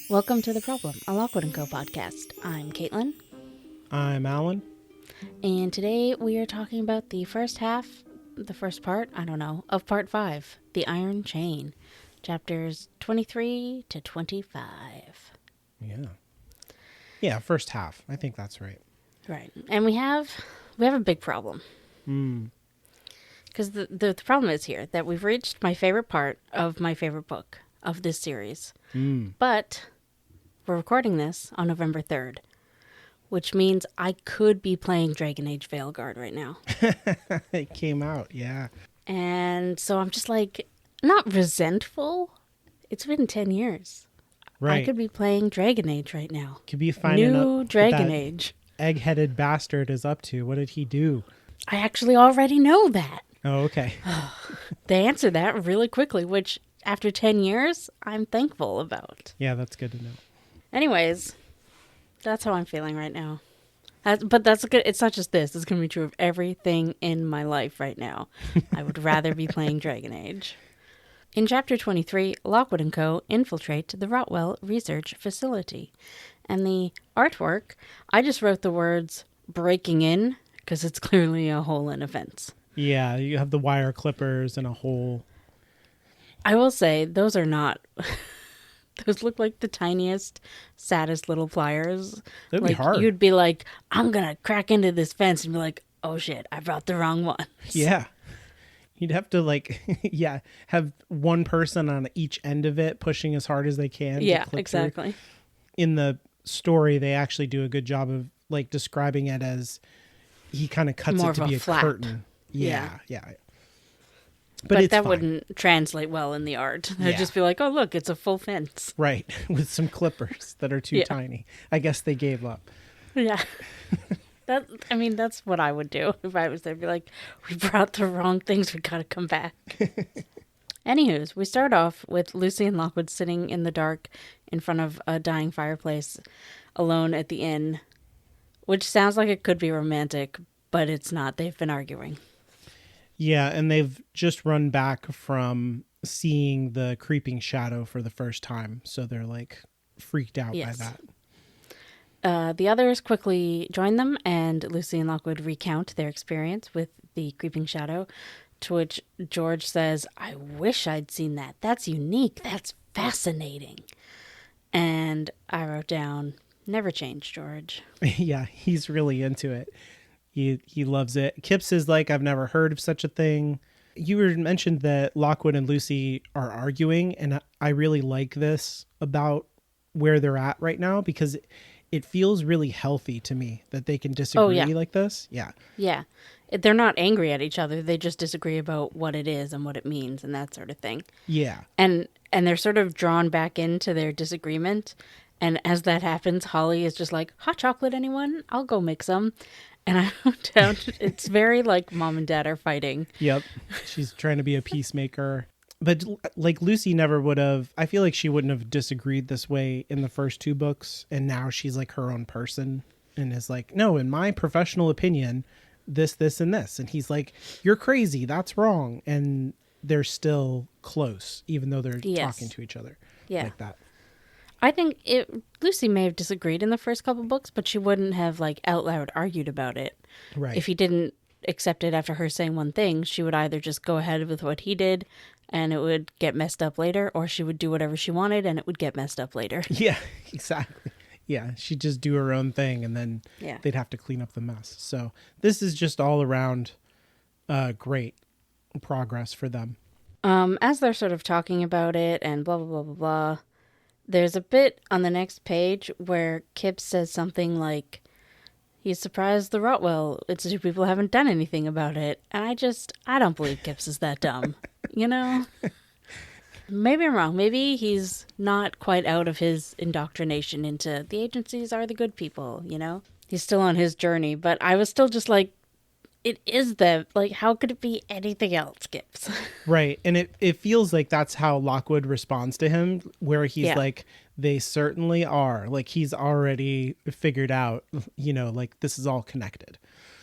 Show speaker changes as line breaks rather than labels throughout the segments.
Welcome to The Problem, a Lockwood & Co. podcast. I'm Caitlin.
I'm Alan.
And today we are talking about the first part, of part 5, The Iron Chain, chapters 23 to 25.
Yeah, first half. I think that's right.
Right. And we have a big problem. Because the problem is here that we've reached my favorite part of my favorite book of this series. But we're recording this on November 3rd, which means I could be playing Dragon Age Veilguard right now.
It came out, yeah.
And so I'm just like, not resentful. It's been 10 years.
Right.
I could be playing Dragon Age right now.
Could be finding
New
out
Dragon
what that
Age.
egg-headed bastard is up to. What did he do?
I actually already know that.
Oh, okay.
They answered that really quickly, which after 10 years, I'm thankful about.
Yeah, that's good to know.
Anyways, that's how I'm feeling right now. But that's good. It's not just this. It's going to be true of everything in my life right now. I would rather be playing Dragon Age. In Chapter 23, Lockwood & Co. infiltrate the Rotwell Research Facility. And the artwork, I just wrote the words breaking in because it's clearly a hole in a fence.
Yeah, you have the wire clippers and a hole.
I will say, those are not... Those look like the tiniest, saddest little pliers.
That'd be hard.
You'd be like, I'm going to crack into this fence and be like, oh shit, I brought the wrong ones.
Yeah. You'd have to have one person on each end of it pushing as hard as they can.
Yeah,
to clip
exactly.
Through. In the story, they actually do a good job of describing it as he kind of cuts
More
it to
of
be
a
a
flap.
curtain. Yeah.
But
it's
that
fine.
wouldn't translate well in the art. They'd
Yeah.
just be like, oh, look, it's a full fence.
Right, with some clippers that are too
Yeah.
tiny. I guess they gave up.
Yeah. That's what I would do if I was there. Be like, we brought the wrong things. We got to come back. Anywho's, we start off with Lucy and Lockwood sitting in the dark in front of a dying fireplace alone at the inn, which sounds like it could be romantic, but it's not. They've been arguing.
Yeah, and they've just run back from seeing the creeping shadow for the first time, so they're freaked out by that.
The others quickly join them, and Lucy and Lockwood recount their experience with the creeping shadow, to which George says, I wish I'd seen that. That's unique. That's fascinating. And I wrote down, never change, George.
Yeah, he's really into it. He loves it. Kipps is like, I've never heard of such a thing. You mentioned that Lockwood and Lucy are arguing, and I really like this about where they're at right now because it feels really healthy to me that they can disagree like this. Yeah.
Yeah. They're not angry at each other. They just disagree about what it is and what it means and that sort of thing.
Yeah.
And they're sort of drawn back into their disagreement. And as that happens, Holly is just like, hot chocolate, anyone? I'll go make some. And I wrote down, it's very like mom and dad are fighting.
Yep. She's trying to be a peacemaker. But Lucy never would have, I feel like she wouldn't have disagreed this way in the first two books. And now she's like her own person and is like, no, in my professional opinion, this, and this. And he's like, you're crazy. That's wrong. And they're still close, even though they're talking to each other like that.
I think Lucy may have disagreed in the first couple books, but she wouldn't have out loud argued about it.
Right.
If he didn't accept it after her saying one thing, she would either just go ahead with what he did and it would get messed up later, or she would do whatever she wanted and it would get messed up later.
Yeah, exactly. Yeah, she'd just do her own thing and then they'd have to clean up the mess. So this is just all around great progress for them.
As they're sort of talking about it and blah, blah, blah, blah, blah, there's a bit on the next page where Kipps says something like, he's surprised the Rotwell Institute people haven't done anything about it. And I don't believe Kipps is that dumb. You know? Maybe I'm wrong. Maybe he's not quite out of his indoctrination into the agencies are the good people, you know? He's still on his journey, but I was still just like, it is them. How could it be anything else, Kipps?
Right. And it feels like that's how Lockwood responds to him, where he's like, they certainly are. He's already figured out, this is all connected.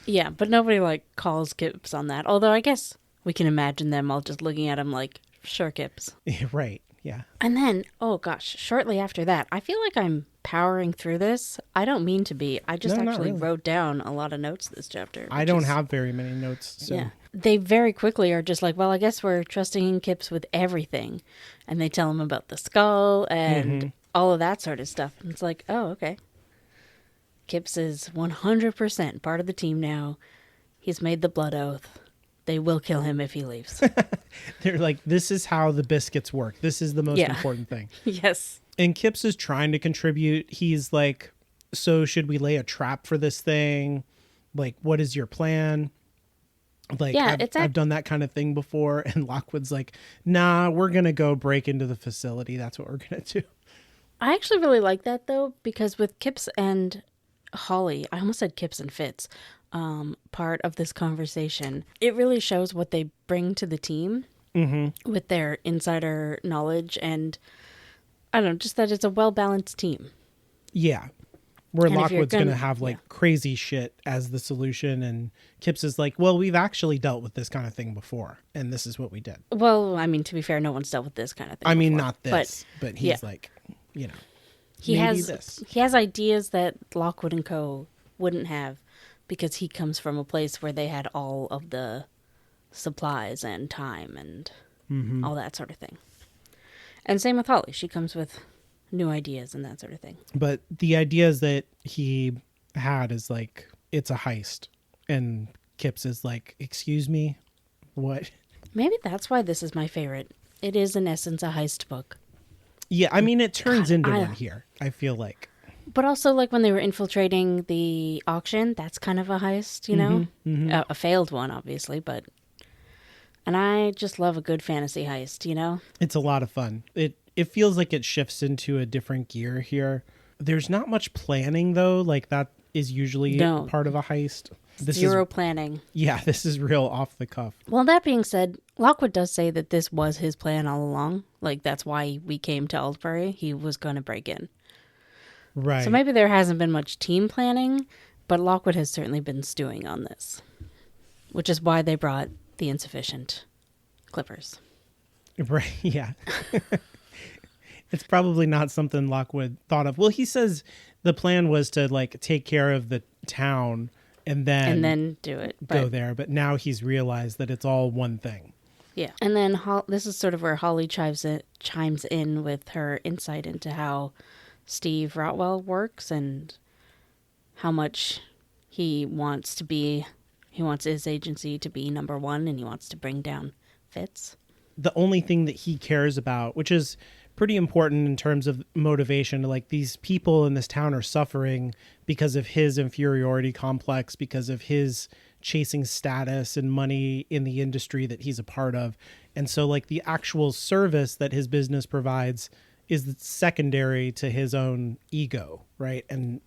Yeah, but nobody, calls Kipps on that. Although I guess we can imagine them all just looking at him like, sure, Kipps.
Right. Yeah.
And then, oh gosh, shortly after that, I feel like I'm powering through this. I don't mean to be. I just
No, not
actually
really.
wrote down a lot of notes this chapter.
I don't have very many notes. So.
Yeah. They very quickly are just like, well, I guess we're trusting in Kipps with everything. And they tell him about the skull and all of that sort of stuff. And it's like, oh, okay. Kipps is 100% part of the team now. He's made the blood oath. They will kill him if he leaves.
They're like, this is how the biscuits work. This is the most important thing.
Yes.
And Kipps is trying to contribute. He's like, so should we lay a trap for this thing? Like, what is your plan? Like,
Yeah,
I've done that kind of thing before. And Lockwood's like, nah, we're going to go break into the facility. That's what we're going to do.
I actually really like that, though, because with Kipps and Holly, I almost said Kipps and Fitz, part of this conversation, it really shows what they bring to the team with their insider knowledge. And I don't know, just that it's a well-balanced team.
Yeah. Where
And
Lockwood's going to have like crazy shit as the solution. And Kipps is like, well, we've actually dealt with this kind of thing before. And this is what we did.
Well, I mean, to be fair, no one's dealt with this kind of thing
I mean,
before,
not this, but he's like, you know,
he has
this.
He has ideas that Lockwood and Co. wouldn't have because he comes from a place where they had all of the supplies and time and all that sort of thing. And same with Holly. She comes with new ideas and that sort of thing.
But the ideas that he had is like, it's a heist. And Kipps is like, excuse me, what?
Maybe that's why this is my favorite. It is, in essence, a heist book.
Yeah, I mean, it turns into one here, I feel like.
But also, like, when they were infiltrating the auction, that's kind of a heist, you know? A failed one, obviously, but... And I just love a good fantasy heist, you know?
It's a lot of fun. It feels like it shifts into a different gear here. There's not much planning, though. Like, that is usually part of a heist.
Zero planning.
Yeah, this is real off the cuff.
Well, that being said, Lockwood does say that this was his plan all along. Like, that's why we came to Aldbury. He was going to break in.
Right.
So maybe there hasn't been much team planning, but Lockwood has certainly been stewing on this. Which is why they brought the insufficient clippers.
Right, yeah. It's probably not something Lockwood thought of. Well, he says the plan was to, like, take care of the town and then
do it.
Go there. But now he's realized that it's all one thing.
Yeah. And then this is sort of where Holly chimes in with her insight into how Steve Rotwell works and how much he wants his agency to be number one, and he wants to bring down Fitz.
The only thing that he cares about, which is pretty important in terms of motivation, like, these people in this town are suffering because of his inferiority complex, because of his chasing status and money in the industry that he's a part of. And so, like, the actual service that his business provides is secondary to his own ego, right? And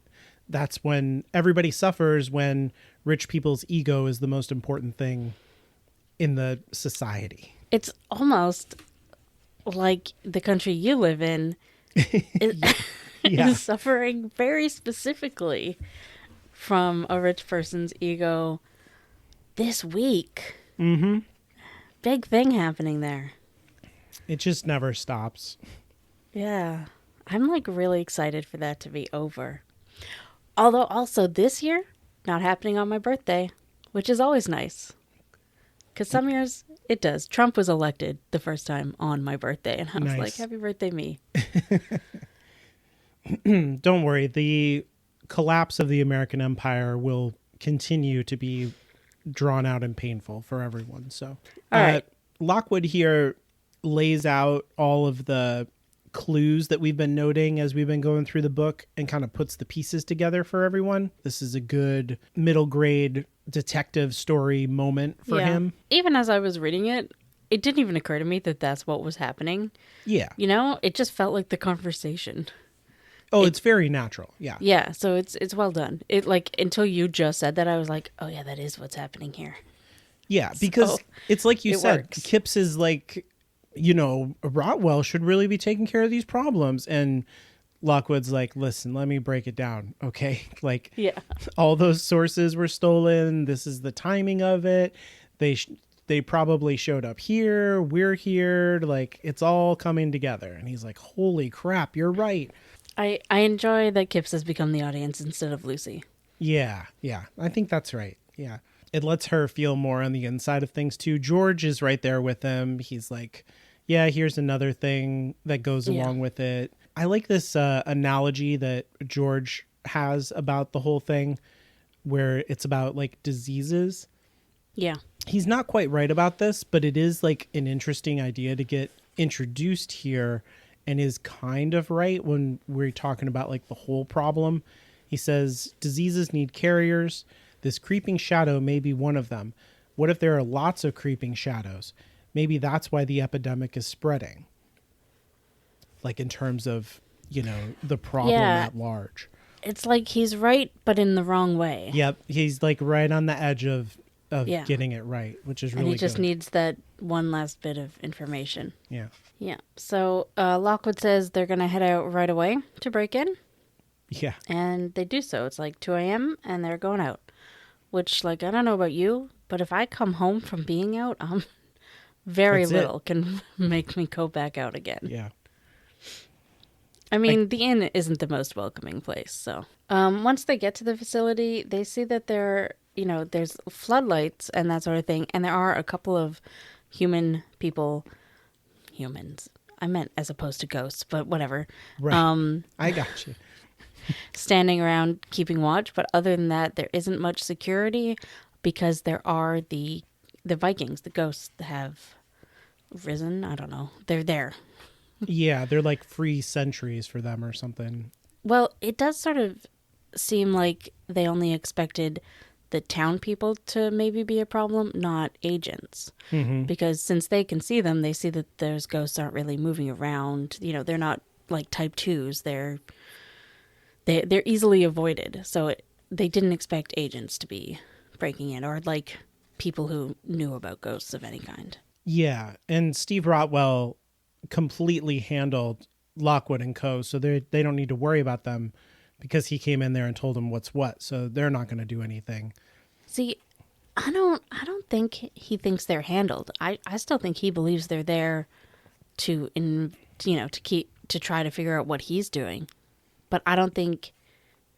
that's when everybody suffers, when rich people's ego is the most important thing in the society.
It's almost like the country you live in is suffering very specifically from a rich person's ego this week.
Mm-hmm.
Big thing happening there.
It just never stops.
Yeah. I'm like really excited for that to be over. Although also this year, not happening on my birthday, which is always nice. Because some years it does. Trump was elected the first time on my birthday, and I was like, happy birthday, me.
Don't worry. The collapse of the American empire will continue to be drawn out and painful for everyone. So,
all right.
Lockwood here lays out all of the clues that we've been noting as we've been going through the book and kind of puts the pieces together for everyone. This is a good middle grade detective story moment for him.
Even as I was reading it, it didn't even occur to me that that's what was happening.
Yeah.
You know, it just felt like the conversation.
Oh, it's very natural. Yeah.
Yeah, so it's well done. It, like, until you just said that, I was like, oh yeah, that is what's happening here.
Yeah, because it's like you said,
works.
Kipps is like, you know, Rotwell should really be taking care of these problems. And Lockwood's like, listen, let me break it down. Okay. Like,
yeah,
all those sources were stolen. This is the timing of it. they probably showed up here. We're here. Like, it's all coming together. And he's like, holy crap, you're right.
I enjoy that Kipps has become the audience instead of Lucy.
Yeah. I think that's right. Yeah. It lets her feel more on the inside of things too. George is right there with him. He's like, yeah, here's another thing that goes along with it. I like this analogy that George has about the whole thing where it's about like diseases.
Yeah.
He's not quite right about this, but it is like an interesting idea to get introduced here, and is kind of right when we're talking about like the whole problem. He says diseases need carriers. This creeping shadow may be one of them. What if there are lots of creeping shadows? Maybe that's why the epidemic is spreading. Like in terms of, the problem at large.
It's like he's right, but in the wrong way.
Yep. He's like right on the edge of getting it right, which is really good.
And he just needs that one last bit of information.
Yeah.
Yeah. So Lockwood says they're going to head out right away to break in.
Yeah.
And they do so. It's like 2 a.m. and they're going out. Which, like, I don't know about you, but if I come home from being out, very little can make me go back out again.
Yeah.
I mean, the inn isn't the most welcoming place. So once they get to the facility, they see that there's floodlights and that sort of thing. And there are a couple of humans. I meant as opposed to ghosts, but whatever.
Right. I got you.
Standing around keeping watch. But other than that, there isn't much security because there are the Vikings, the ghosts that have risen. I don't know. They're there.
Yeah, they're like free sentries for them or something.
Well, it does sort of seem like they only expected the town people to maybe be a problem, not agents. Mm-hmm. Because since they can see them, they see that those ghosts aren't really moving around. They're not like type 2s. They're easily avoided. So they didn't expect agents to be breaking in or like people who knew about ghosts of any kind.
Yeah, and Steve Rotwell completely handled Lockwood and Co. So they don't need to worry about them because he came in there and told them what's what. So they're not going to do anything.
See, I don't think he thinks they're handled. I still think he believes they're there to try to figure out what he's doing. But I don't think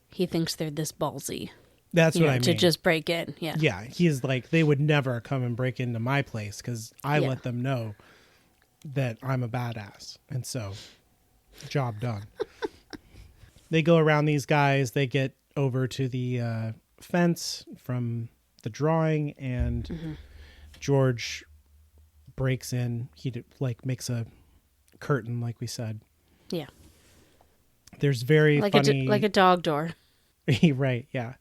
he thinks they're this ballsy.
That's what I mean.
To just break in. Yeah.
Yeah. He's like, they would never come and break into my place because I let them know that I'm a badass. And so, job done. They go around these guys. They get over to the fence from the drawing, and George breaks in. He makes a curtain, like we said.
Yeah.
There's very funny...
like a dog door.
Right, yeah.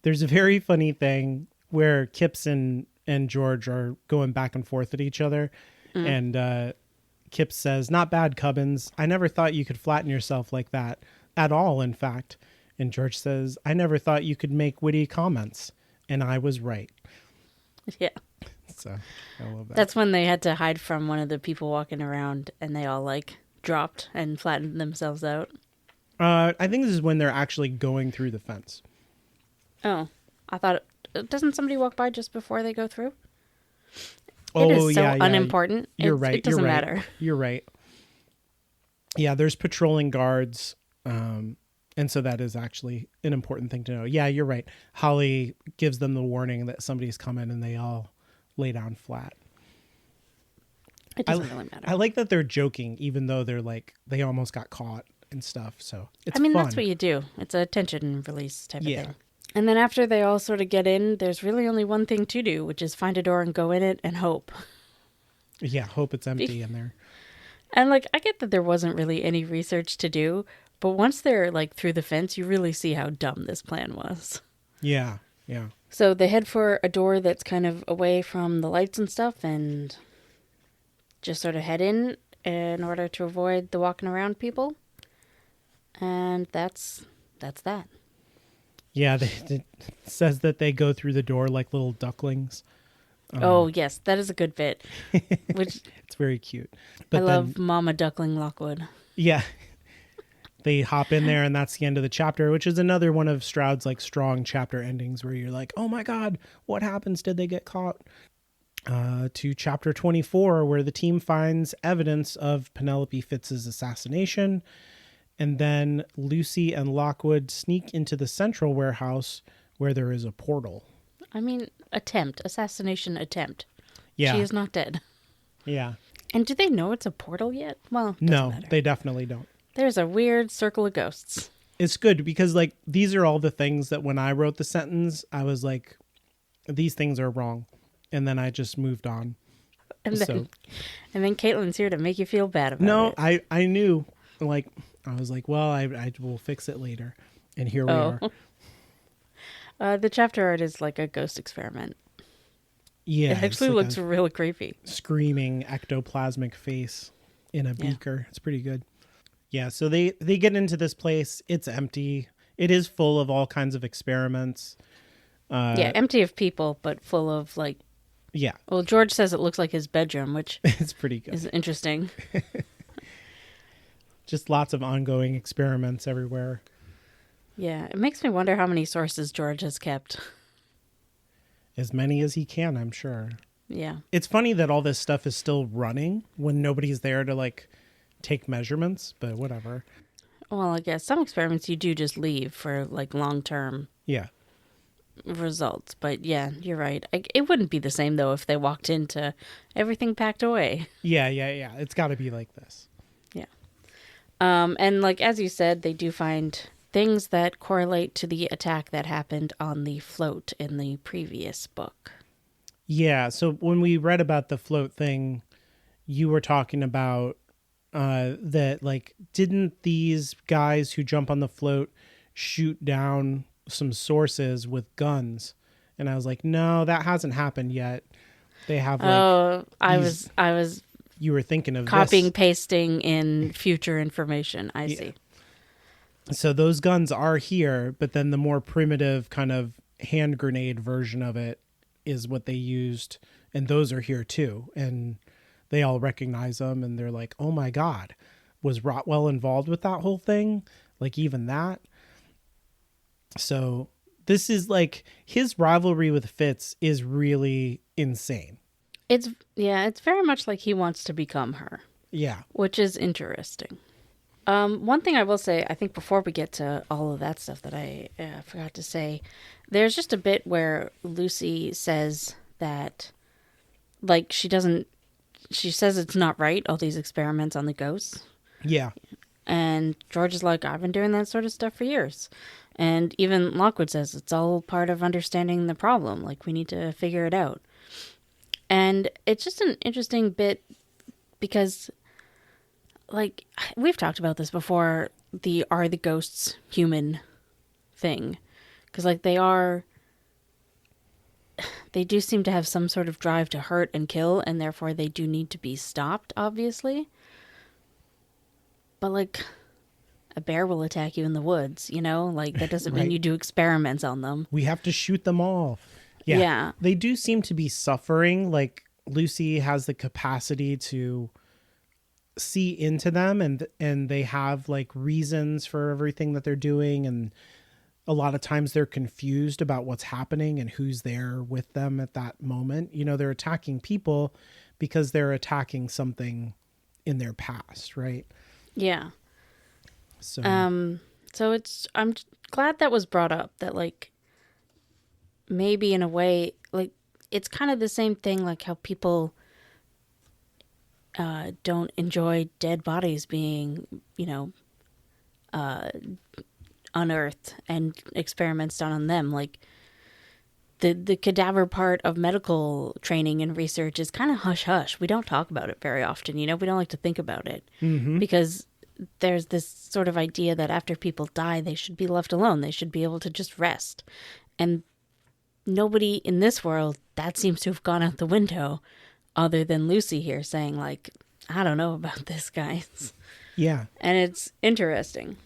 There's a very funny thing where Kipps and George are going back and forth at each other. And Kipps says, "Not bad, Cubbins. I never thought you could flatten yourself like that. At all, in fact." And George says, "I never thought you could make witty comments. And I was right."
Yeah.
So, I love that.
That's when they had to hide from one of the people walking around and they all dropped and flattened themselves out.
I think this is when they're actually going through the fence.
Oh, I thought... Doesn't somebody walk by just before they go through?
Oh,
it is so
yeah,
unimportant.
You're right.
It doesn't matter.
You're right. Yeah, there's patrolling guards. And so that is actually an important thing to know. Yeah, you're right. Holly gives them the warning that somebody's coming and they all lay down flat.
It doesn't really matter.
I like that they're joking, even though they're they almost got caught and stuff. So it's fun.
That's what you do. It's a tension release type of thing. And then after they all sort of get in, there's really only one thing to do, which is find a door and go in it and hope.
Yeah, hope it's empty in there.
And I get that there wasn't really any research to do, but once they're through the fence, you really see how dumb this plan was.
Yeah, yeah.
So they head for a door that's kind of away from the lights and stuff and just sort of head in order to avoid the walking around people. And that's that.
Yeah, it says that they go through the door like little ducklings.
Oh, yes, that is a good bit. Which
it's very cute. But
I love Mama Duckling Lockwood.
Yeah. They hop in there and that's the end of the chapter, which is another one of Stroud's strong chapter endings where you're like, oh my God, what happens? Did they get caught? to chapter 24, where the team finds evidence of Penelope Fitz's assassination. And then Lucy and Lockwood sneak into the central warehouse where there is a portal.
I mean, assassination attempt.
Yeah.
She is not dead.
Yeah.
And do they know it's a portal yet? Well,
no,
matter.
They definitely don't.
There's a weird circle of ghosts.
It's good because, like, these are all the things that when I wrote the sentence, I was like, these things are wrong. And then I just moved on.
And then Caitlin's here to make you feel bad about it.
No, I knew. Like, I was like, well, I will fix it later. And here we are.
The chapter art is like a ghost experiment.
Yeah.
It actually like looks really creepy.
Screaming ectoplasmic face in a beaker. It's pretty good. Yeah, so they get into this place. It's empty. It is full of all kinds of experiments.
Empty of people, but full of like...
Yeah.
Well, George says it looks like his bedroom, which
it's pretty good.
Is interesting.
Just lots of ongoing experiments everywhere.
Yeah, it makes me wonder how many sources George has kept.
As many as he can, I'm sure.
Yeah.
It's funny that all this stuff is still running when nobody's there to, like, take measurements, but whatever.
Well, I guess some experiments you do just leave for, like, long-term results. But, yeah, you're right. It wouldn't be the same, though, if they walked into everything packed away.
Yeah. It's got to be like this.
Yeah. And, like, as you said, they do find things that correlate to the attack that happened on the float in the previous book.
Yeah, so when we read about the float thing, you were talking about that, like, didn't these guys who jump on the float shoot down some sources with guns? And I was like, no, that hasn't happened yet. They have, like...
I was
you were thinking of
copying, pasting in future information. I see.
So those guns are here, but then the more primitive kind of hand grenade version of it is what they used. And those are here too. And they all recognize them and they're like, oh my God, was Rotwell involved with that whole thing? Like even that? So this is like his rivalry with Fitz is really insane.
It's very much like he wants to become her.
Yeah.
Which is interesting. One thing I will say, I think before we get to all of that stuff that I forgot to say, there's just a bit where Lucy says that, like, she says it's not right, all these experiments on the ghosts.
Yeah.
And George is like, I've been doing that sort of stuff for years. And even Lockwood says it's all part of understanding the problem. Like, we need to figure it out. And it's just an interesting bit because... like, we've talked about this before, are the ghosts human thing. Because, like, they do seem to have some sort of drive to hurt and kill, and therefore they do need to be stopped, obviously. But, like, a bear will attack you in the woods, you know? Like, that doesn't mean you do experiments on them.
We have to shoot them all. Yeah. They do seem to be suffering. Like, Lucy has the capacity to... see into them and they have like reasons for everything that they're doing, and a lot of times they're confused about what's happening and who's there with them at that moment. You know, they're attacking people because they're attacking something in their past, right?
Yeah. So I'm glad that was brought up, that like maybe in a way, like it's kind of the same thing like how people don't enjoy dead bodies being, you know, unearthed and experiments done on them. Like the cadaver part of medical training and research is kind of hush hush. We don't talk about it very often, you know. We don't like to think about it because there's this sort of idea that after people die, they should be left alone. They should be able to just rest. And nobody in this world, that seems to have gone out the window. Other than Lucy here saying, like, I don't know about this, guys.
Yeah.
And it's interesting.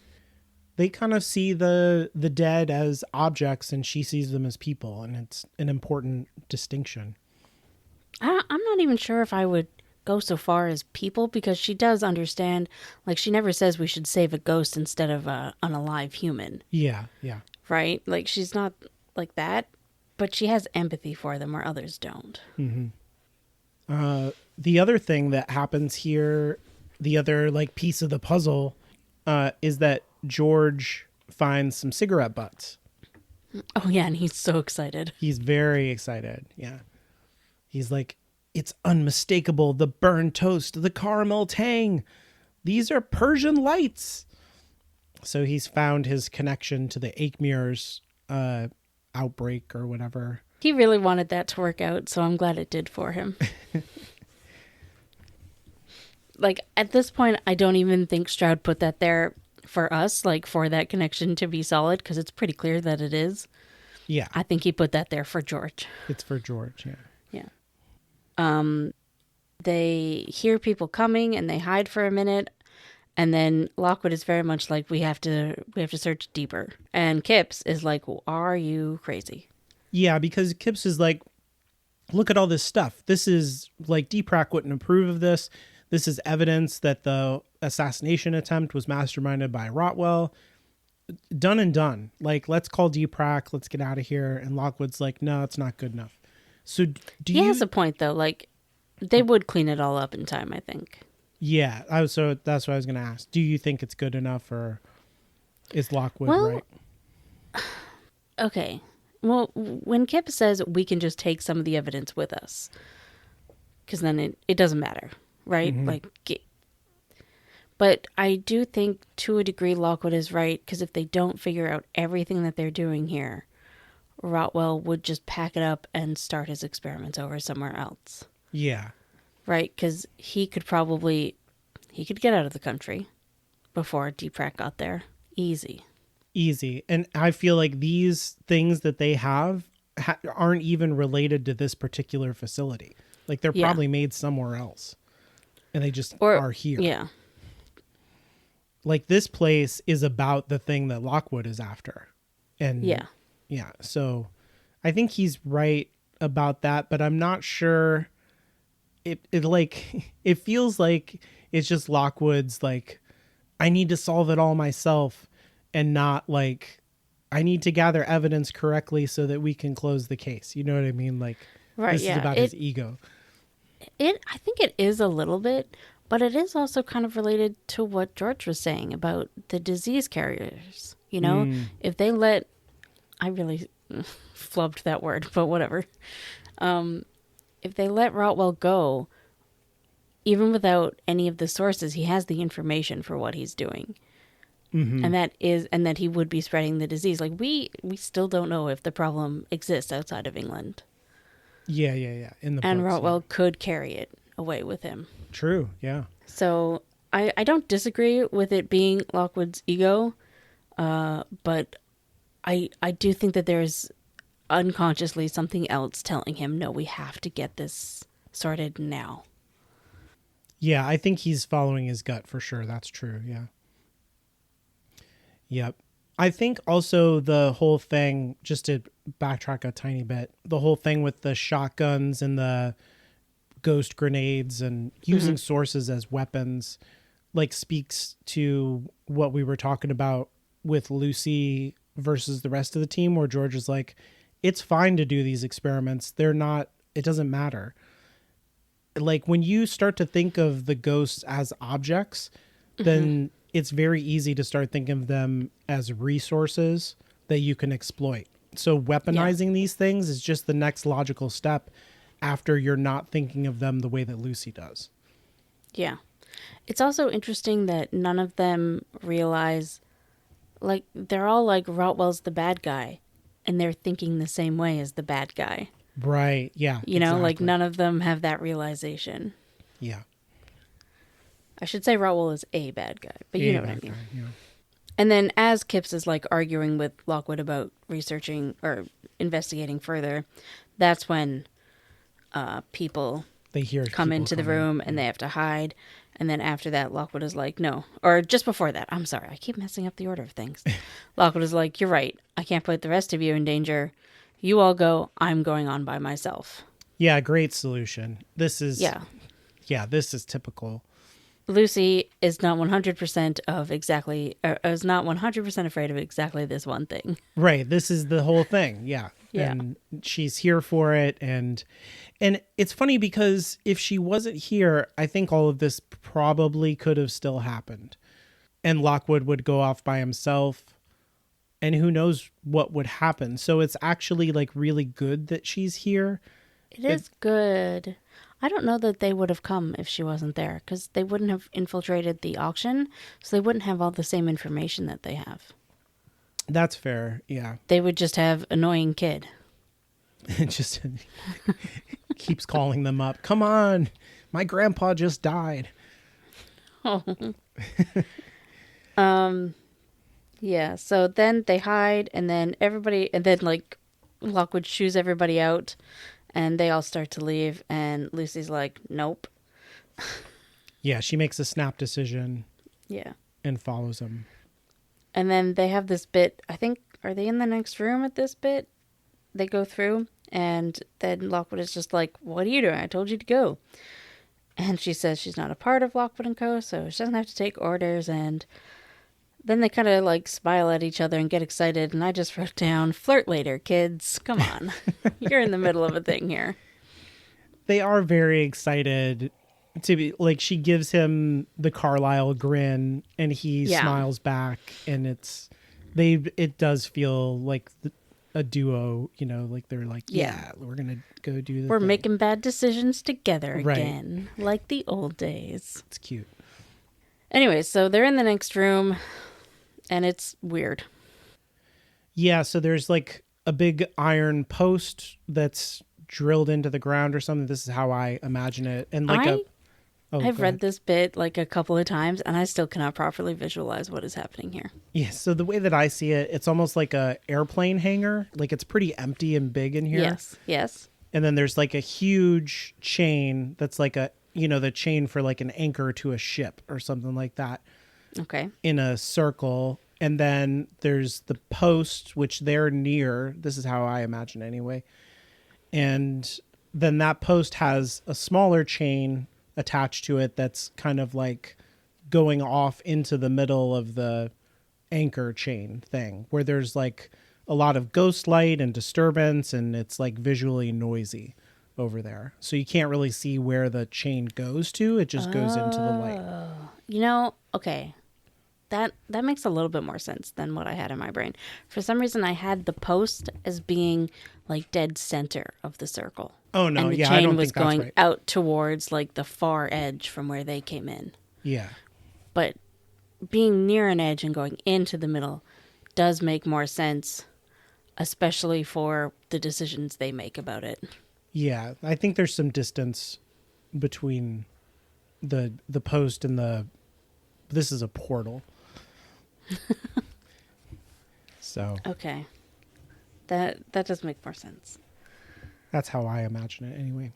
They kind of see the dead as objects and she sees them as people. And it's an important distinction.
I'm not even sure if I would go so far as people, because she does understand, like, she never says we should save a ghost instead of an alive human.
Yeah.
Right? Like, she's not like that, but she has empathy for them where others don't.
Mm-hmm. The other thing that happens here, the other like piece of the puzzle, is that George finds some cigarette butts.
Oh yeah, and he's so excited.
He's very excited. Yeah. He's like, it's unmistakable. The burned toast, the caramel tang. These are Persian lights. So he's found his connection to the Aikmir's outbreak or whatever.
He really wanted that to work out, so I'm glad it did for him. Like, at this point, I don't even think Stroud put that there for us, like, for that connection to be solid, because it's pretty clear that it is.
Yeah.
I think he put that there for George.
It's for George, yeah.
Yeah. They hear people coming, and they hide for a minute, and then Lockwood is very much like, we have to search deeper. And Kipps is like, well, are you crazy?
Yeah, because Kipps is like, look at all this stuff. This is, like, Deepak wouldn't approve of this. This is evidence that the assassination attempt was masterminded by Rotwell. Done and done. Like, let's call Deepak. Let's get out of here. And Lockwood's like, no, it's not good enough. So
He has a point, though. Like, they would clean it all up in time, I think.
Yeah. So that's what I was going to ask. Do you think it's good enough, or is Lockwood right?
Okay. Well, when Kip says we can just take some of the evidence with us, because then it doesn't matter, right? Mm-hmm. But I do think to a degree Lockwood is right, because if they don't figure out everything that they're doing here, Rotwell would just pack it up and start his experiments over somewhere else.
Yeah.
Right? Because he could get out of the country before Deepak got there. Easy.
And I feel like these things that they have aren't even related to this particular facility. Like, they're probably made somewhere else, and they just are here.
Yeah.
Like, this place is about the thing that Lockwood is after. And yeah. So I think he's right about that, but I'm not sure. It feels like it's just Lockwood's like, I need to solve it all myself, and not like, I need to gather evidence correctly so that we can close the case. You know what I mean? Like,
right,
this is about his ego.
I think it is a little bit, but it is also kind of related to what George was saying about the disease carriers. You know, if they let, I really flubbed that word, but whatever. If they let Rotwell go, even without any of the sources, he has the information for what he's doing. Mm-hmm. And that he would be spreading the disease. Like, we still don't know if the problem exists outside of England.
Yeah. And
Rotwell could carry it away with him.
True, yeah.
So I don't disagree with it being Lockwood's ego, but I do think that there's unconsciously something else telling him, no, we have to get this sorted now.
Yeah, I think he's following his gut for sure. That's true, yeah. Yep. I think also the whole thing, just to backtrack a tiny bit, the whole thing with the shotguns and the ghost grenades and using sources as weapons, like, speaks to what we were talking about with Lucy versus the rest of the team, where George is like, it's fine to do these experiments. It doesn't matter. Like, when you start to think of the ghosts as objects, then it's very easy to start thinking of them as resources that you can exploit. So weaponizing these things is just the next logical step after you're not thinking of them the way that Lucy does.
Yeah. It's also interesting that none of them realize, like, they're all like, Rotwell's the bad guy, and they're thinking the same way as the bad guy.
Right, yeah.
You know, like, none of them have that realization.
Yeah.
I should say Rotwell is a bad guy, but you know what I mean. Yeah. And then as Kipps is, like, arguing with Lockwood about researching or investigating further, that's when people come into the room and they have to hide. And then after that, Lockwood is like, no. Or just before that. I'm sorry. I keep messing up the order of things. Lockwood is like, you're right. I can't put the rest of you in danger. You all go. I'm going on by myself.
Yeah, great solution. This is... Yeah, this is typical.
Lucy is not 100% of exactly, is not 100% afraid of exactly this one thing.
Right. This is the whole thing. Yeah.
Yeah.
And she's here for it. And it's funny because if she wasn't here, I think all of this probably could have still happened. And Lockwood would go off by himself. And who knows what would happen. So it's actually like really good that she's here.
It is good. I don't know that they would have come if she wasn't there, because they wouldn't have infiltrated the auction, so they wouldn't have all the same information that they have.
That's fair. Yeah.
They would just have annoying kid.
It just keeps calling them up. Come on. My grandpa just died.
Oh. Yeah, so then they hide, and then like Lockwood shoos everybody out, and they all start to leave, and Lucy's like, nope.
Yeah, she makes a snap decision.
Yeah.
And follows him.
And then they have this bit, I think, are they in the next room at this bit? They go through, and then Lockwood is just like, what are you doing? I told you to go. And she says she's not a part of Lockwood & Co., so she doesn't have to take orders, and then they kind of like smile at each other and get excited, and I just wrote down, flirt later, kids. Come on. You're in the middle of a thing here.
They are very excited to be, like, she gives him the Carlisle grin, and he smiles back, and it does feel like a duo, you know, like they're like, yeah we're going to go do this.
We're making bad decisions together again, like the old days.
It's cute.
Anyway, so they're in the next room, and it's weird.
Yeah, so there's like a big iron post that's drilled into the ground or something. This is how I imagine it. And like
I've read this bit like a couple of times, and I still cannot properly visualize what is happening here.
Yeah, so the way that I see it, it's almost like a airplane hangar. Like it's pretty empty and big in here.
Yes.
And then there's like a huge chain that's like the chain for like an anchor to a ship or something like that.
Okay.
In a circle. And then there's the post, which they're near. This is how I imagine anyway. And then that post has a smaller chain attached to it that's kind of like going off into the middle of the anchor chain thing, where there's like a lot of ghost light and disturbance, and it's like visually noisy over there. So you can't really see where the chain goes to. It just goes into the light.
Okay. That makes a little bit more sense than what I had in my brain. For some reason, I had the post as being like dead center of the circle.
Oh, no.
And the
I
chain
don't
was
think that's
going
right.
out towards like the far edge from where they came in.
Yeah.
But being near an edge and going into the middle does make more sense, especially for the decisions they make about it.
Yeah. I think there's some distance between the post and this is a portal. So.
Okay. That does make more sense.
That's how I imagine it anyway.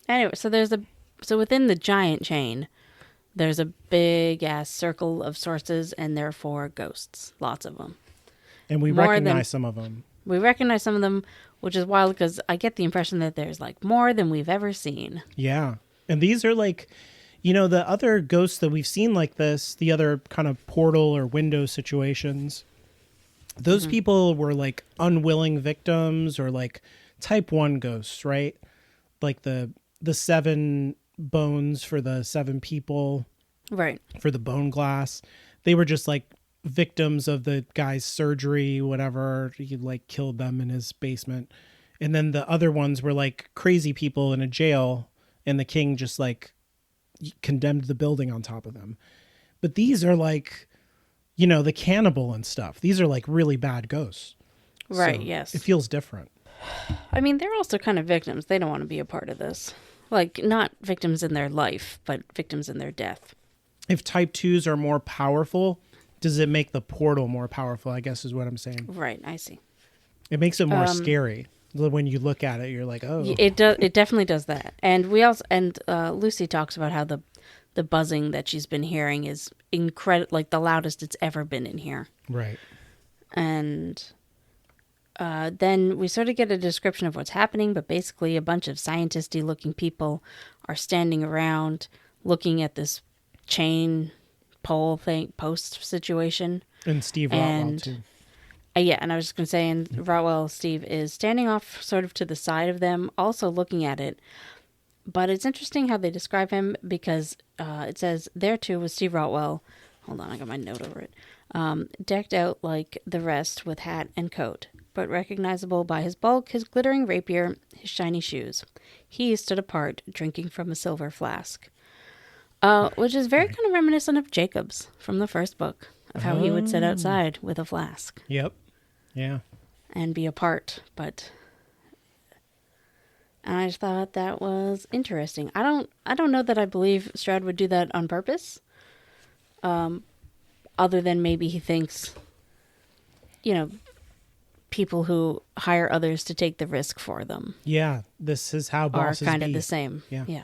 Anyway, so within the giant chain, there's a big ass circle of sources and therefore ghosts. Lots of them.
And we recognize some of them.
We recognize some of them, which is wild because I get the impression that there's like more than we've ever seen.
Yeah. And these are like, the other ghosts that we've seen like this, the other kind of portal or window situations, those people were like unwilling victims or like type 1 ghosts, right? Like the 7 bones for the 7 people.
Right.
For the bone glass. They were just like victims of the guy's surgery, whatever. He like killed them in his basement. And then the other ones were like crazy people in a jail, and the king just like condemned the building on top of them. But these are like, the cannibal and stuff. These are like really bad ghosts.
Right,
So
yes.
It feels different.
I mean, they're also kind of victims. They don't want to be a part of this. Like, not victims in their life, but victims in their death.
If type 2s are more powerful, does it make the portal more powerful, I guess is what I'm saying.
Right, I see.
It makes it more scary. When you look at it, you're like, oh.
It does. It definitely does that. And Lucy talks about how the buzzing that she's been hearing is like the loudest it's ever been in here.
Right.
And then we sort of get a description of what's happening, but basically a bunch of scientisty looking people are standing around looking at this chain post situation.
And Steve Rotwell, too.
Yeah, and I was just going to say, and Rotwell Steve is standing off sort of to the side of them, also looking at it. But it's interesting how they describe him, because it says, there too was Steve Rotwell. Hold on, I got my note over it. Decked out like the rest with hat and coat, but recognizable by his bulk, his glittering rapier, his shiny shoes. He stood apart, drinking from a silver flask. Which is very kind of reminiscent of Jacob's from the first book, of how he would sit outside with a flask.
Yep. Yeah.
And be apart, but... And I just thought that was interesting. I don't know that I believe Stroud would do that on purpose. Other than maybe he thinks, people who hire others to take the risk for them.
Yeah, this is how bosses
are kind
be.
of the same.
Yeah.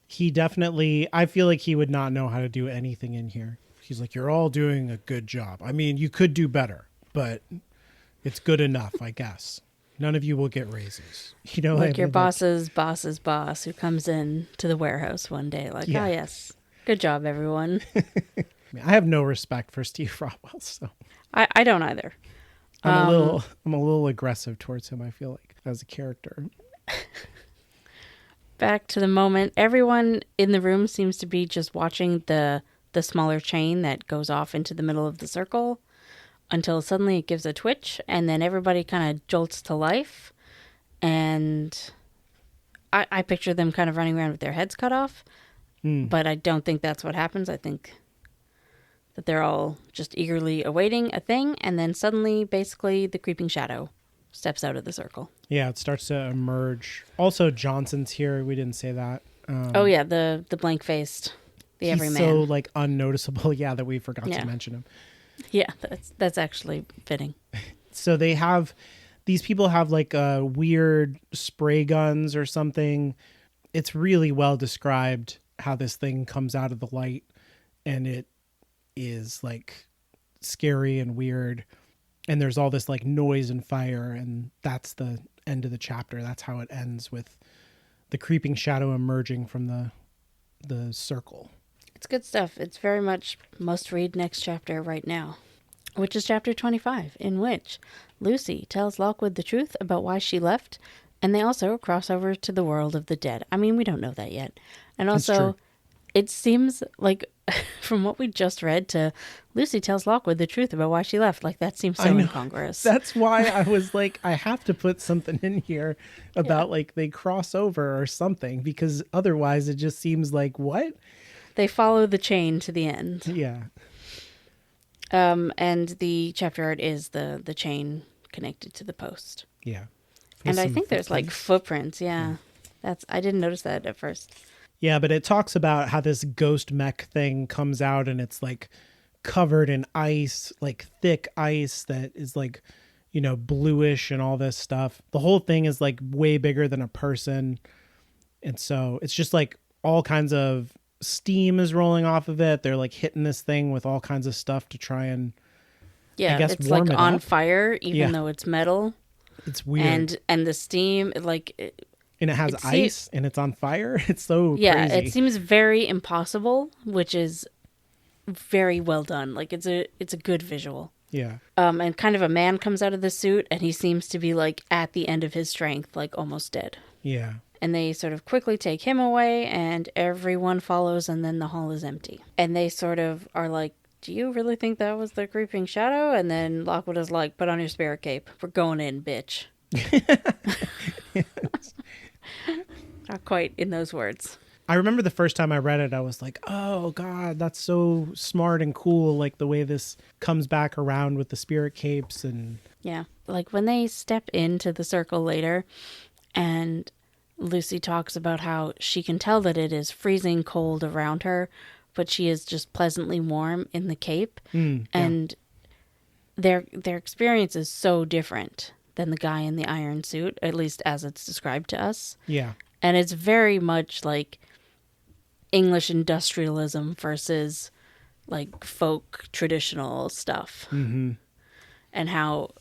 He definitely, I feel like he would not know how to do anything in here. He's like, you're all doing a good job. I mean, you could do better, but it's good enough, I guess. None of you will get raises.
Like your boss's boss's boss who comes in to the warehouse one day like, oh, yes, good job, everyone.
I have no respect for Steve Rotwell, so.
I don't either.
I'm a little aggressive towards him, I feel like, as a character.
Back to the moment. Everyone in the room seems to be just watching the smaller chain that goes off into the middle of the circle, until suddenly it gives a twitch, and then everybody kind of jolts to life. And I picture them kind of running around with their heads cut off, but I don't think that's what happens. I think that they're all just eagerly awaiting a thing, and then suddenly, basically, the creeping shadow steps out of the circle.
Yeah, it starts to emerge. Also, Johnson's here. We didn't say that.
The blank-faced, the everyman.
He's so, unnoticeable, that we forgot to mention him.
Yeah, that's actually fitting.
So these people have weird spray guns or something. It's really well described how this thing comes out of the light, and it is scary and weird. And there's all this noise and fire, and that's the end of the chapter. That's how it ends, with the creeping shadow emerging from the circle.
It's good stuff. It's very much must read next chapter right now, which is chapter 25, in which Lucy tells Lockwood the truth about why she left, and they also cross over to the world of the dead. I mean, we don't know that yet. And also, it seems like, from what we just read, to Lucy tells Lockwood the truth about why she left. That seems so incongruous.
That's why I was I have to put something in here about they cross over or something, because otherwise it just seems what?
They follow the chain to the end.
Yeah.
And the chapter art is the chain connected to the post.
Yeah.
And I think there's footprints. Yeah. I didn't notice that at first.
Yeah, but it talks about how this ghost mech thing comes out, and it's covered in ice, thick ice that is bluish and all this stuff. The whole thing is way bigger than a person. And so it's just all kinds of steam is rolling off of it. They're hitting this thing with all kinds of stuff to try and I guess
it's
warm it
on
up.
Fire, even though it's metal.
It's weird.
And the steam
and it has ice and it's on fire. It's so crazy.
It seems very impossible, which is very well done. It's a good visual.
Yeah.
And kind of a man comes out of the suit, and he seems to be at the end of his strength, almost dead.
Yeah.
And they sort of quickly take him away, and everyone follows, and then the hall is empty. And they sort of are do you really think that was the creeping shadow? And then Lockwood is put on your spirit cape. We're going in, bitch. Not quite in those words.
I remember the first time I read it, I was oh God, that's so smart and cool. The way this comes back around with the spirit capes. And
yeah. When they step into the circle later, and Lucy talks about how she can tell that it is freezing cold around her, but she is just pleasantly warm in the cape. And their experience is so different than the guy in the iron suit, at least as it's described to us.
Yeah.
And it's very much English industrialism versus folk traditional stuff.
Mm-hmm.
And how,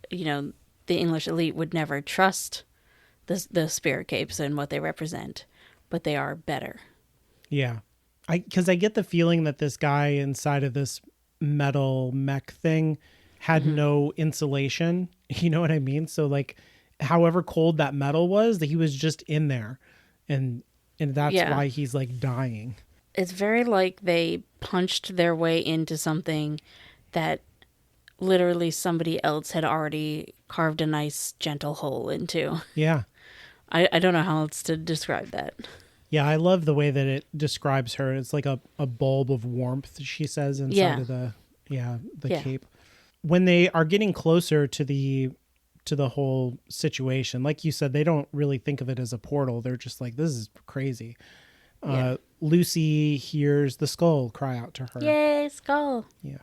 the English elite would never trust the spirit capes and what they represent, but they are better.
Yeah. Because I get the feeling that this guy inside of this metal mech thing had no insulation. You know what I mean? So like, however cold that metal was, that he was just in there, and that's
Yeah.
why he's like dying.
It's very like they punched their way into something that literally somebody else had already carved a nice gentle hole into.
Yeah.
I don't know how else to describe that.
Yeah, I love the way that it describes her. It's like a bulb of warmth, she says, inside of the cape. When they are getting closer to the whole situation, like you said, they don't really think of it as a portal. They're just like, this is crazy. Lucy hears the skull cry out to her.
Yay, skull.
Yeah.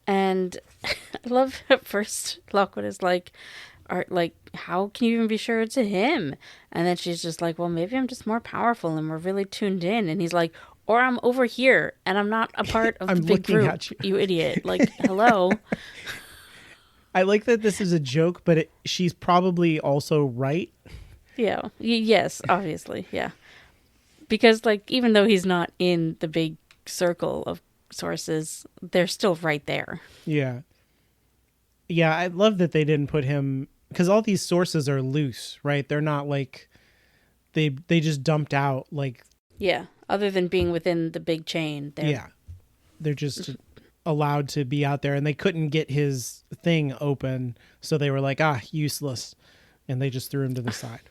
And I love at first Lockwood is like, how can you even be sure it's a him? And then she's just like, well, maybe I'm just more powerful and we're really tuned in. And he's like, or I'm over here and I'm not a part of the big group, you idiot. Like, hello.
I like that this is a joke, but she's probably also right.
Yeah. Yes, obviously. Yeah. Because, like, even though he's not in the big circle of sources, they're still right there.
Yeah. Yeah, I love that they didn't put him, because all these sources are loose, right? They're not like, they just dumped out, like...
Yeah, other than being within the big chain.
They're just allowed to be out there, and they couldn't get his thing open, so they were like, useless, and they just threw him to the side.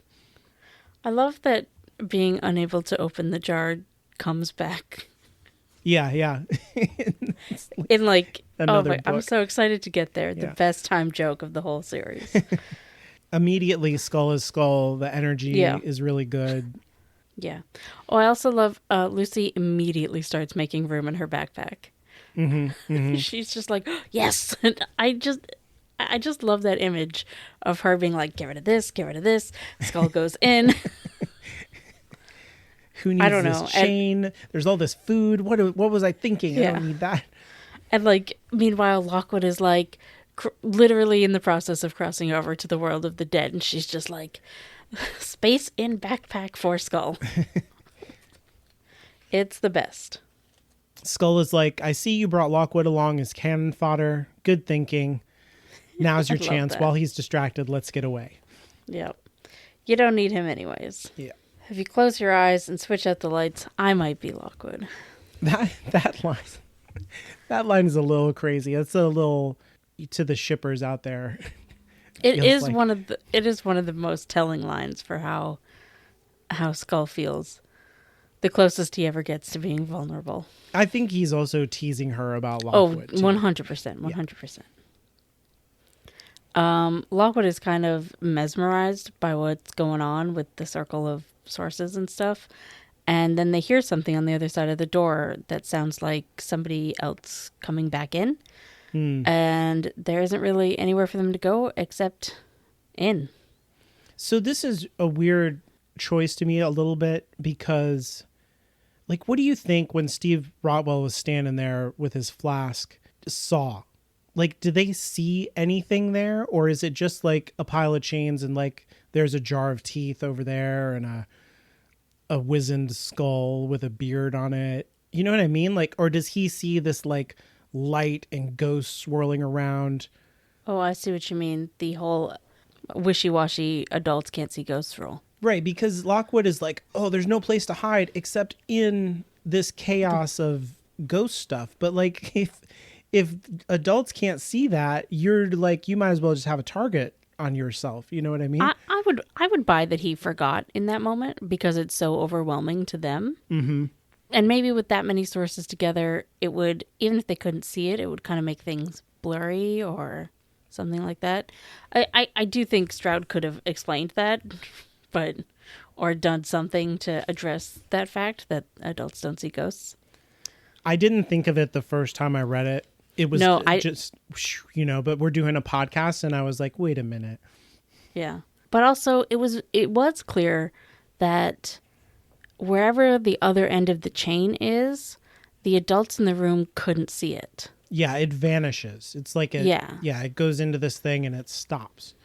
I love that being unable to open the jar comes back.
Yeah.
In like,
another book.
I'm so excited to get there. The best time joke of the whole series.
Immediately, skull is skull. The energy is really good.
Yeah. Oh, I also love Lucy immediately starts making room in her backpack. She's just like, yes. And I just love that image of her being like, get rid of this, get rid of this. Skull goes in.
Who needs this chain? There's all this food. What was I thinking? I don't need that.
And like, meanwhile, Lockwood is like literally in the process of crossing over to the world of the dead. And she's just like, space in backpack for Skull. It's the best.
Skull is like, I see you brought Lockwood along as cannon fodder. Good thinking. Now's your chance. While he's distracted, let's get away.
Yep. You don't need him anyways.
Yeah.
If you close your eyes and switch out the lights, I might be Lockwood.
That line is a little crazy. It's a little to the shippers out there.
It is one of the most telling lines for how Skull feels. The closest he ever gets to being vulnerable.
I think he's also teasing her about Lockwood.
100%. 100%. Lockwood is kind of mesmerized by what's going on with the circle of sources and stuff. And then they hear something on the other side of the door that sounds like somebody else coming back in. And there isn't really anywhere for them to go except in.
So this is a weird choice to me a little bit because, like, what do you think when Steve Rotwell was standing there with his flask saw? Like, do they see anything there? Or is it just like a pile of chains and like there's a jar of teeth over there and a wizened skull with a beard on it? You know what I mean? Like, or does he see this like light and ghosts swirling around?
Oh, I see what you mean. The whole wishy-washy adults can't see ghosts rule.
Right, because Lockwood is like, oh, there's no place to hide except in this chaos of ghost stuff. But like, if adults can't see that, you're like, you might as well just have a target on yourself. You know what I mean?
I would buy that he forgot in that moment because it's so overwhelming to them.
Mm-hmm.
And maybe with that many sources together, it would, even if they couldn't see it, it would kind of make things blurry or something like that. I do think Stroud could have explained that, or done something to address that fact that adults don't see ghosts.
I didn't think of it the first time I read it. It was but we're doing a podcast and I was like, wait a minute.
Yeah. But also it was clear that wherever the other end of the chain is, the adults in the room couldn't see it.
Yeah, it vanishes. It's like it goes into this thing and it stops.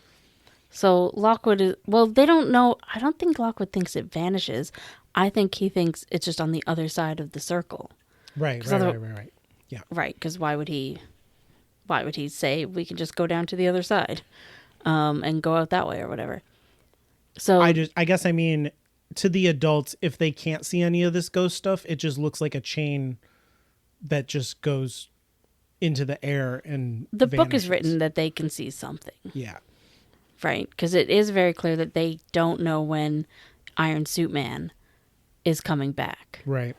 So Lockwood they don't know. I don't think Lockwood thinks it vanishes. I think he thinks it's just on the other side of the circle.
Right,
'Cause
right. Yeah.
Right, because why would he say we can just go down to the other side, and go out that way or whatever? So
I guess I mean, to the adults, if they can't see any of this ghost stuff, it just looks like a chain that just goes into the air and
the book is
vanishes.
written that they can see something,
Yeah.
right? Because it is very clear that they don't know when Iron Suit Man is coming back.
Right.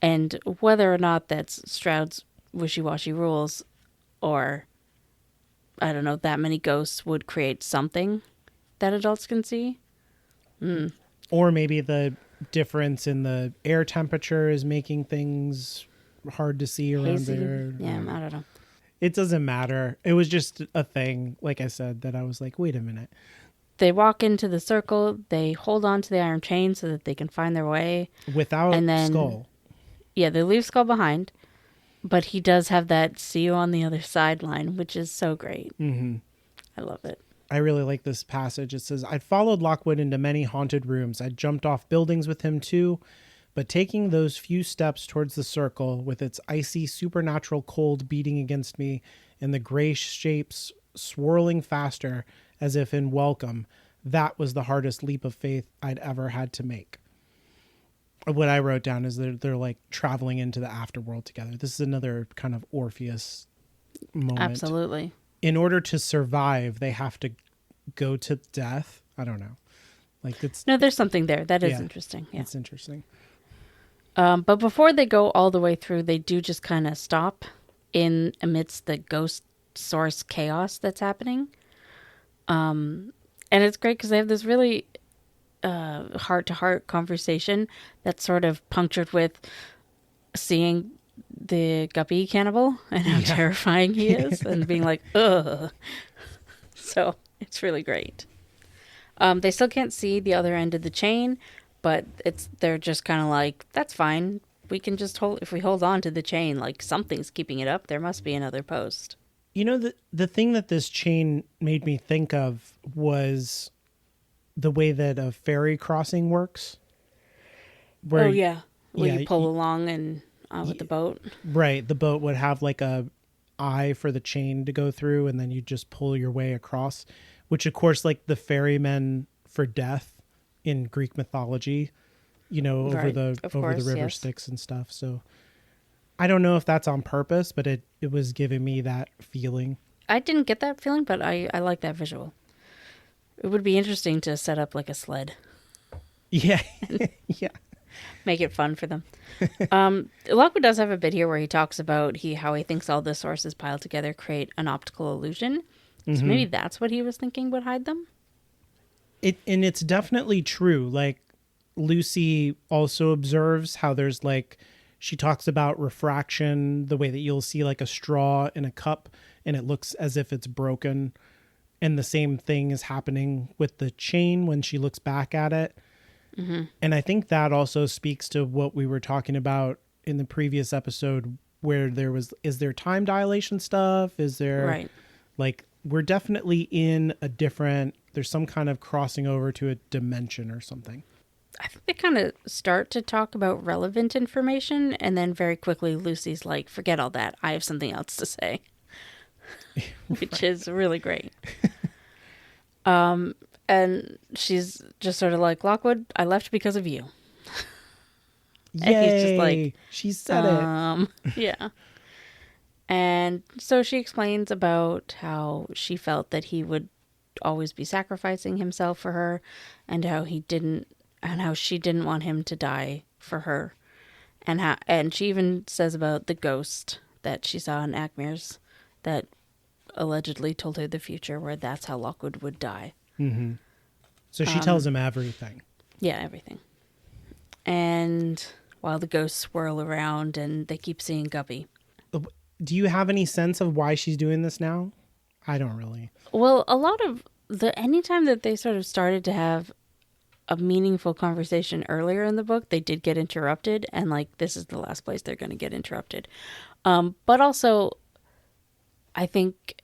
And whether or not that's Stroud's wishy-washy rules, or, I don't know, that many ghosts would create something that adults can see.
Or maybe the difference in the air temperature is making things hard to see around
Hazy.
there.
Yeah, I don't know.
It doesn't matter. It was just a thing, like I said, that I was like, wait a minute.
They walk into the circle, they hold on to the iron chain so that they can find their way.
Without
And then,
Skull.
yeah, they leave Skull behind, but he does have that "see you on the other side" line, which is so great.
Mm-hmm.
I love it.
I really like this passage. It says, "I'd followed Lockwood into many haunted rooms. I'd jumped off buildings with him too, but taking those few steps towards the circle with its icy supernatural cold beating against me and the gray shapes swirling faster as if in welcome, that was the hardest leap of faith I'd ever had to make." What I wrote down is they're like traveling into the afterworld together. This is another kind of Orpheus moment.
Absolutely.
In order to survive, they have to go to death. I don't know. Like it's
No, there's something there. That is
Yeah.
interesting. Yeah.
It's interesting.
But before they go all the way through, they do just kind of stop in amidst the ghost source chaos that's happening. And it's great because they have this really heart-to-heart conversation that's sort of punctured with seeing the guppy cannibal and how terrifying he is and being like, ugh. So it's really great. They still can't see the other end of the chain, but they're just kind of like, that's fine. We can just if we hold on to the chain, like something's keeping it up. There must be another post.
You know, the thing that this chain made me think of was the way that a ferry crossing works. Where,
Where
yeah,
you pull along and with the boat.
right, the boat would have like a eye for the chain to go through, and then you just pull your way across, which of course, like the ferrymen for death in Greek mythology, you know, over
Right,
the
of
over
course,
the river
yes.
Styx and stuff. So I don't know if that's on purpose, but it was giving me that feeling.
I didn't get that feeling, but I like that visual. It would be interesting to set up like a sled.
Yeah. Yeah.
Make it fun for them. Lockwood does have a bit here where he talks about how he thinks all the sources piled together create an optical illusion. So maybe that's what he was thinking would hide them.
And it's definitely true. Like Lucy also observes how there's like, she talks about refraction, the way that you'll see like a straw in a cup and it looks as if it's broken. And the same thing is happening with the chain when she looks back at it. Mm-hmm. And I think that also speaks to what we were talking about in the previous episode, where is there time dilation stuff? Is there
Right.
like, we're definitely in there's some kind of crossing over to a dimension or something.
I think they kind of start to talk about relevant information, and then very quickly Lucy's like, forget all that. I have something else to say. Which is really great. And she's just sort of like, Lockwood, I left because of you.
Yay!
And he's just like,
she said it.
Yeah. And so she explains about how she felt that he would always be sacrificing himself for her, and how she didn't want him to die for her. And she even says about the ghost that she saw in Acmere's that allegedly told her the future, where that's how Lockwood would die.
Mm-hmm. So she tells him everything.
Yeah, everything. And while the ghosts swirl around and they keep seeing Guppy.
Do you have any sense of why she's doing this now? I don't really.
Well, a lot of anytime that they sort of started to have a meaningful conversation earlier in the book, they did get interrupted, and like this is the last place they're going to get interrupted. But also, I think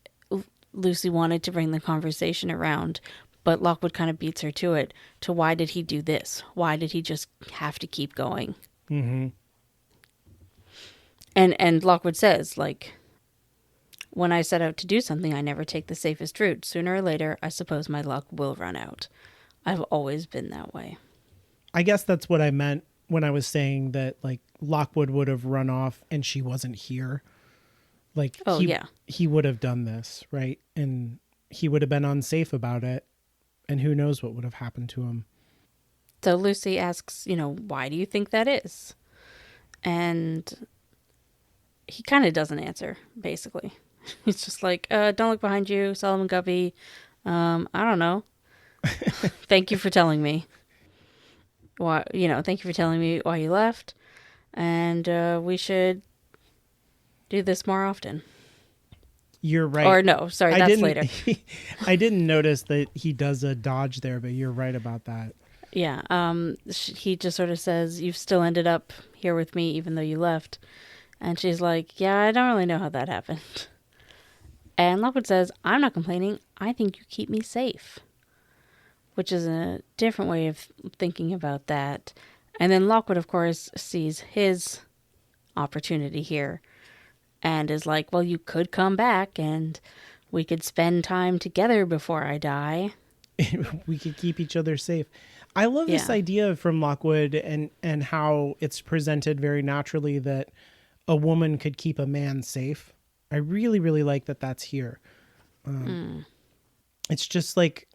Lucy wanted to bring the conversation around But Lockwood kind of beats her to it. To why did he do this? Why did he just have to keep going?
Mm-hmm.
And Lockwood says, like, when I set out to do something, I never take the safest route. Sooner or later, I suppose my luck will run out. I've always been that way.
I guess that's what I meant when I was saying that, like, Lockwood would have run off and she wasn't here. Like, he would have done this, right? And he would have been unsafe about it. And who knows what would have happened to him.
So Lucy asks, why do you think that is? And he kind of doesn't answer, basically. He's just like, don't look behind you, Solomon Guppy. I don't know. Thank you for telling me. Why, thank you for telling me why you left. And we should do this more often.
You're right.
Or no, sorry, that's later.
I didn't notice that he does a dodge there, but you're right about that.
Yeah. He just sort of says, you've still ended up here with me even though you left. And she's like, yeah, I don't really know how that happened. And Lockwood says, I'm not complaining. I think you keep me safe. Which is a different way of thinking about that. And then Lockwood, of course, sees his opportunity here. And is like, well, you could come back and we could spend time together before I die.
We could keep each other safe. I love this idea from Lockwood and how it's presented very naturally that a woman could keep a man safe. I really, really like that that's here. It's just like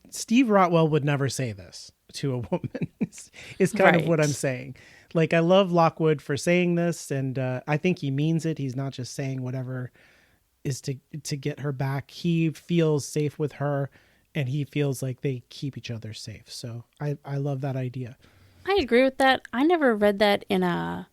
Steve Rotwell would never say this to a woman. It's kind of what I'm saying. Like, I love Lockwood for saying this, and I think he means it. He's not just saying whatever is to get her back. He feels safe with her, and he feels like they keep each other safe. So I love that idea.
I agree with that. I never read that in a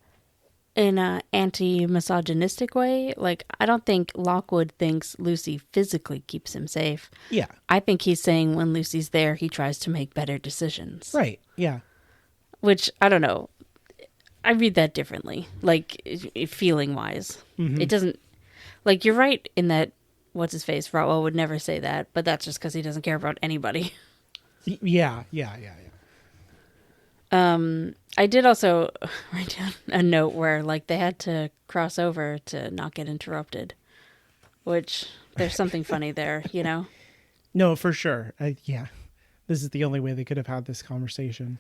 anti-misogynistic way. Like, I don't think Lockwood thinks Lucy physically keeps him safe.
Yeah. I
think he's saying when Lucy's there, he tries to make better decisions.
Right. Yeah.
Which, I don't know. I read that differently, like, feeling-wise. Mm-hmm. It doesn't... Like, you're right in that, what's-his-face, Rotwell would never say that, but that's just because he doesn't care about anybody.
Yeah.
I did also write down a note where, like, they had to cross over to not get interrupted, which there's something funny there,
No, for sure. Yeah. This is the only way they could have had this conversation.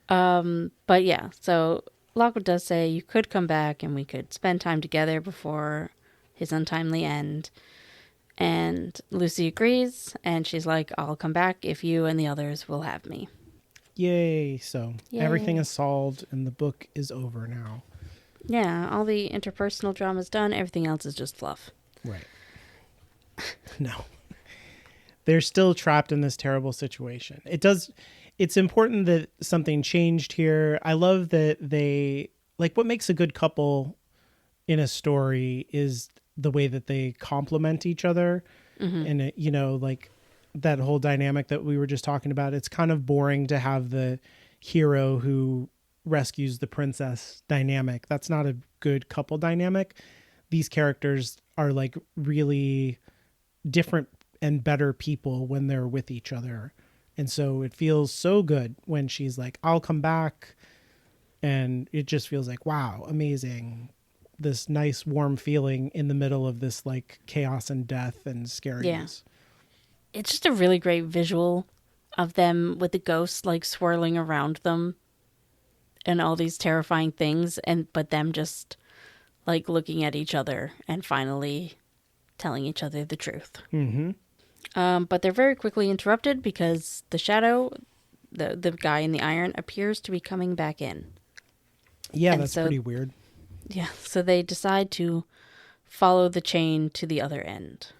But yeah, so Lockwood does say you could come back and we could spend time together before his untimely end. And Lucy agrees, and she's like, I'll come back if you and the others will have me.
Yay. So everything is solved and the book is over now.
Yeah, all the interpersonal drama's done. Everything else is just fluff.
Right. No. They're still trapped in this terrible situation. It's important that something changed here. I love that what makes a good couple in a story is the way that they complement each other. Mm-hmm. And, like that whole dynamic that we were just talking about, it's kind of boring to have the hero who rescues the princess dynamic. That's not a good couple dynamic. These characters are like really different and better people when they're with each other. And so it feels so good when she's like, I'll come back. And it just feels like, wow, amazing. This nice warm feeling in the middle of this like chaos and death and scariness. Yeah.
It's just a really great visual of them with the ghosts like swirling around them and all these terrifying things. But them just like looking at each other and finally telling each other the truth.
Mm-hmm.
But they're very quickly interrupted because the shadow, the guy in the iron, appears to be coming back in.
Yeah, and that's pretty weird.
Yeah, so they decide to follow the chain to the other end.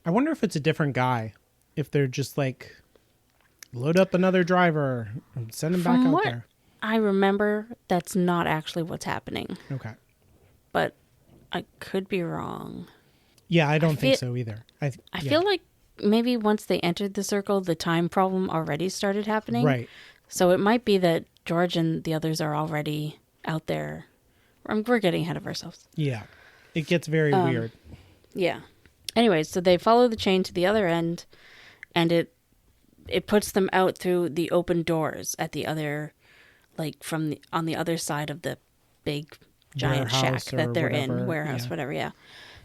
I wonder if it's a different guy. If they're just like, load up another driver and send him back out there.
I remember that's not actually what's happening.
Okay.
But I could be wrong.
Yeah, I don't think so either. I
feel like maybe once they entered the circle, the time problem already started happening.
Right.
So it might be that George and the others are already out there. We're getting ahead of ourselves.
Yeah. It gets very weird.
Yeah. Anyway, so they follow the chain to the other end, and it puts them out through the open doors at the other, like on the other side of the big giant shack
Warehouse or
that they're in,
whatever,
warehouse,
yeah.
whatever, yeah.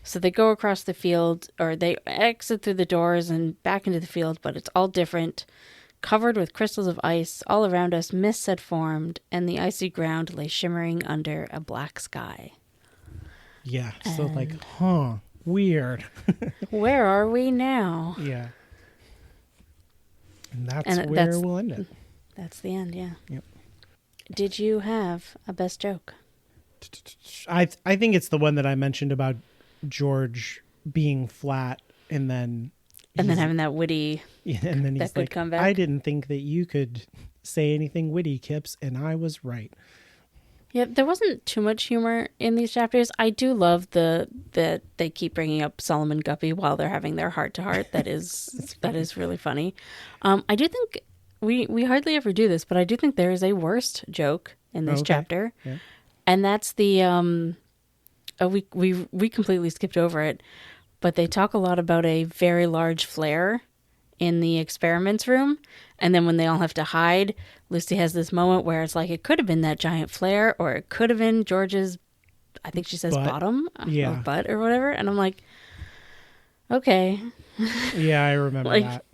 So they go across the field, or they exit through the doors and back into the field, but it's all different. Covered with crystals of ice, all around us mists had formed, and the icy ground lay shimmering under a black sky.
Yeah. So like, weird.
Where are we now?
Yeah. And that's
And
where we'll end it.
That's the end, yeah.
Yep.
Did you have a best joke?
I think it's the one that I mentioned about George being flat and then
having that witty,
yeah, and then he's
that
like,
could come back.
I didn't think that you could say anything witty, Kipps, and I was right.
Yeah, there wasn't too much humor in these chapters. I do love that they keep bringing up Solomon Guppy while they're having their heart-to-heart. That is really funny. I do think we hardly ever do this, but I do think there is a worst joke in this chapter,
yeah.
and that's the we completely skipped over it, but they talk a lot about a very large flare in the experiments room, and then when they all have to hide, Lucy has this moment where it's like it could have been that giant flare, or it could have been George's, I think she says bottom, or butt or whatever, and I'm like, okay.
Yeah, I remember
like,
that.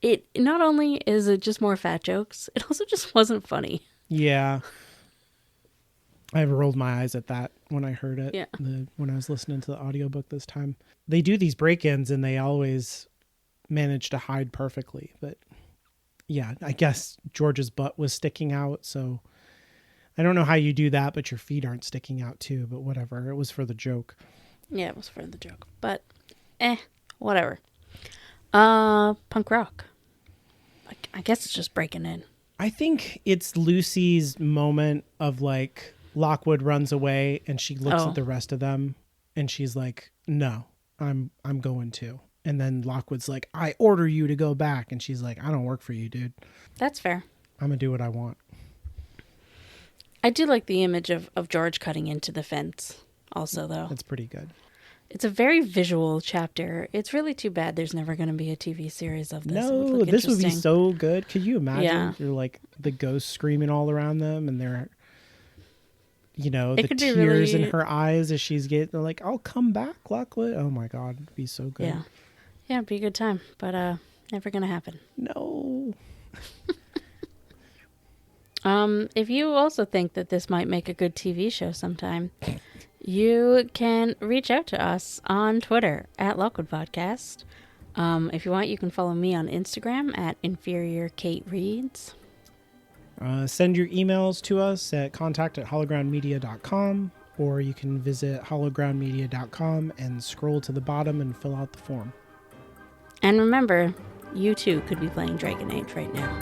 It not only is it just more fat jokes, it also just wasn't funny.
Yeah. I rolled my eyes at that when I heard it.
Yeah.
When I was listening to the audiobook this time. They do these break-ins and they always manage to hide perfectly. But yeah, I guess George's butt was sticking out. So I don't know how you do that, but your feet aren't sticking out too. But whatever. It was for the joke.
Yeah, it was for the joke. But whatever. Punk rock. I guess it's just breaking in.
I think it's Lucy's moment of like Lockwood runs away and she looks at the rest of them and she's like, no, I'm going to. And then Lockwood's like, I order you to go back. And she's like, I don't work for you, dude.
That's fair.
I'm going to do what I want.
I do like the image of George cutting into the fence also, though.
That's pretty good.
It's a very visual chapter. It's really too bad there's never going to be a TV series of this.
No, this would be so good. Could you imagine?
Yeah.
You're like the ghosts screaming all around them and they're, you know,
it
the
could
tears
be really...
in her eyes as she's getting, they're like, I'll come back, Lockwood. Oh my God, it'd be so good.
Yeah. Yeah, it'd be a good time, but never going to happen.
No.
If you also think that this might make a good TV show sometime, you can reach out to us on Twitter at Lockwood Podcast. If you want, you can follow me on Instagram at Inferior Kate Reads.
Send your emails to us at contact@hologroundmedia.com, or you can visit hologroundmedia.com and scroll to the bottom and fill out the form.
And remember, you too could be playing Dragon Age right now.